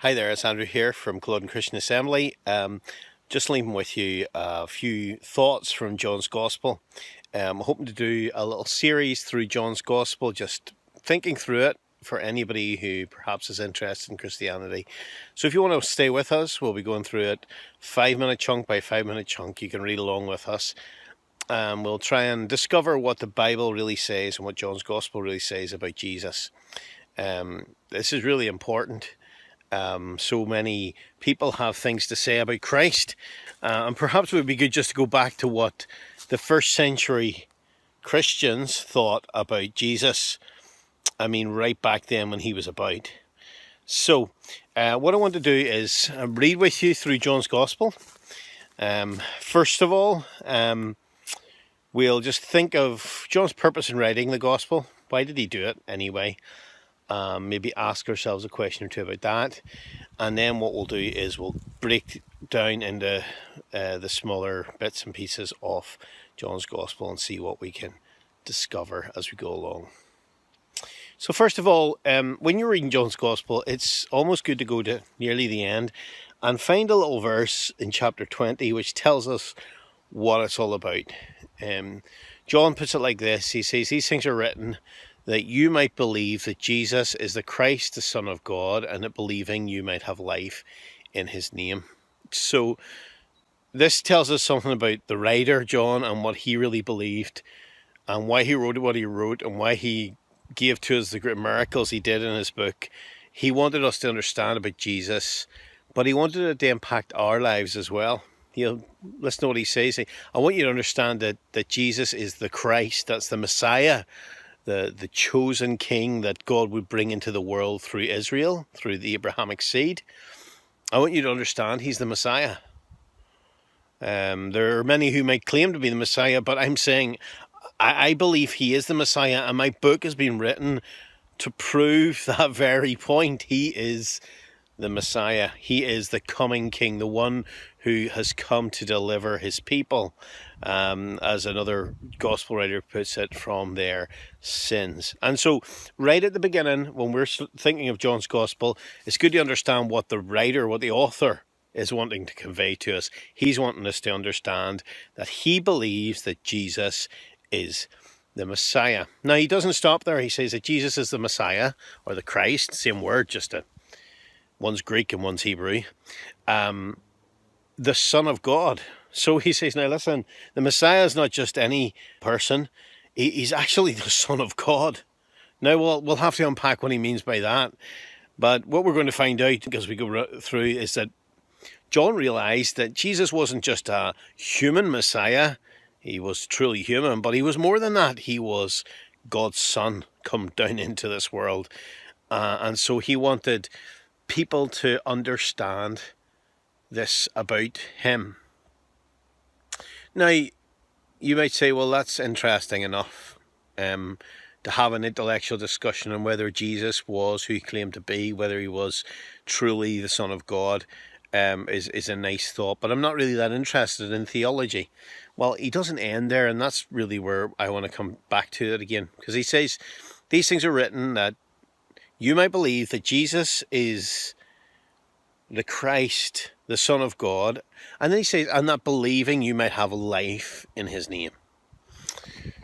Hi there, it's Andrew here from Culloden Christian Assembly. Just leaving with you a few thoughts from John's Gospel. I'm hoping to do a little series through John's Gospel, just thinking through it for anybody who perhaps is interested in Christianity. So if you want to stay with us, we'll be going through it 5-minute chunk by 5-minute chunk. You can read along with us. We'll try and discover what the Bible really says and what John's Gospel really says about Jesus. This is really important. So many people have things to say about Christ, and perhaps it would be good just to go back to what the first century Christians thought about Jesus. I mean, right back then when he was about. So what I want to do is read with you through John's Gospel. First of all, we'll just think of John's purpose in writing the Gospel. Why did he do it anyway? Maybe ask ourselves a question or two about that, and then what we'll do is we'll break down into the smaller bits and pieces of John's Gospel and see what we can discover as we go along. So first of all, when you're reading John's Gospel, it's almost good to go to nearly the end and find a little verse in chapter 20 which tells us what it's all about. John puts it like this. He says, "These things are written that you might believe that Jesus is the Christ, the Son of God, and that believing you might have life in his name." So this tells us something about the writer, John, and what he really believed, and why he wrote what he wrote, and why he gave to us the great miracles he did in his book. He wanted us to understand about Jesus, but he wanted it to impact our lives as well. Listen to what he says. I want you to understand that Jesus is the Christ, that's the Messiah, the chosen king that God would bring into the world through Israel, through the Abrahamic seed. I want you to understand he's the Messiah. There are many who might claim to be the Messiah, but I'm saying I believe he is the Messiah, and my book has been written to prove that very point. He is the Messiah. He is the coming king, the one who has come to deliver his people, as another gospel writer puts it, from their sins. And so right at the beginning, when we're thinking of John's Gospel, it's good to understand what the writer, what the author is wanting to convey to us. He's wanting us to understand that he believes that Jesus is the Messiah. Now, he doesn't stop there. He says that Jesus is the Messiah, or the Christ, same word, just one's Greek and one's Hebrew, the Son of God. So he says, now listen, the Messiah is not just any person. He's actually the Son of God. Now, we'll have to unpack what he means by that. But what we're going to find out as we go through is that John realized that Jesus wasn't just a human Messiah. He was truly human, but he was more than that. He was God's Son come down into this world. And so he wanted people to understand this about him. Now, you might say, well, that's interesting enough, to have an intellectual discussion on whether Jesus was who he claimed to be, whether he was truly the Son of God, is a nice thought, but I'm not really that interested in theology. Well, he doesn't end there, and that's really where I want to come back to it again, because he says, these things are written that you might believe that Jesus is the Christ, the Son of God. And then he says, and that believing you might have life in his name.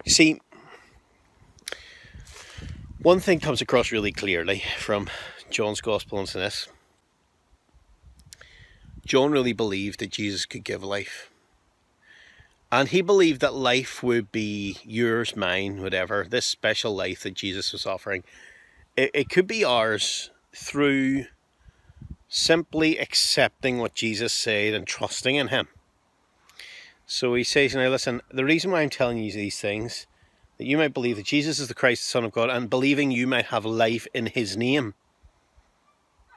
You see, one thing comes across really clearly from John's Gospel into this. John really believed that Jesus could give life. And he believed that life would be yours, mine, whatever, this special life that Jesus was offering. It could be ours through simply accepting what Jesus said and trusting in him. So he says, now listen, the reason why I'm telling you these things, that you might believe that Jesus is the Christ, the Son of God, and believing you might have life in his name.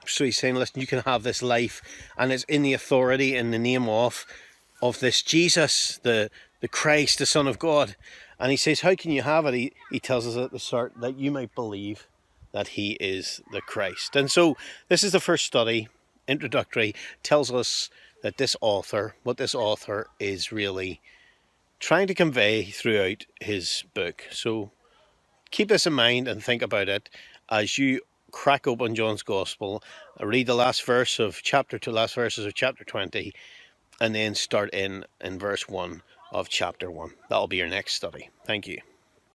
So he's saying, listen, you can have this life, and it's in the authority, in the name of this Jesus, the Christ, the Son of God. And he says, how can you have it? He tells us at the start that you might believe that he is the Christ. And so this is the first study, introductory, tells us that what this author is really trying to convey throughout his book. So keep this in mind and think about it as you crack open John's Gospel, read the last verse of chapter 2, last verses of chapter 20, and then start in verse 1 of chapter 1. That'll be your next study. Thank you.